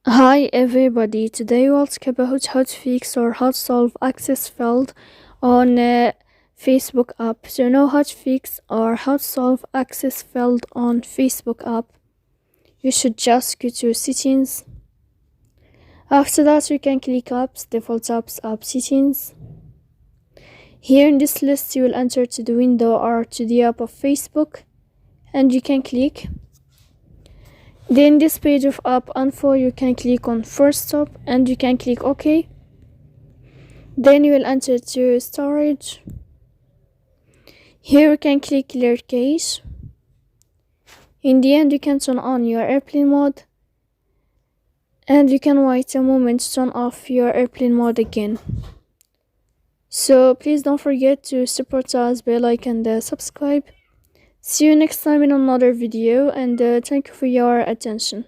Hi everybody, today we'll talk about how to fix or how to solve access failed on Facebook app. So know how to fix or how to solve access failed on Facebook app. You should just go to settings. After that you can click apps, default apps, app settings. Here in this list you will enter to the window or to the app of Facebook and you can click. Then this page of app info you can click on first stop and you can click OK. Then you will enter to storage. Here you can click clear cache. In the end you can turn on your airplane mode and you can wait a moment to turn off your airplane mode again. So please don't forget to support us by like and subscribe. See you next time in another video and thank you for your attention.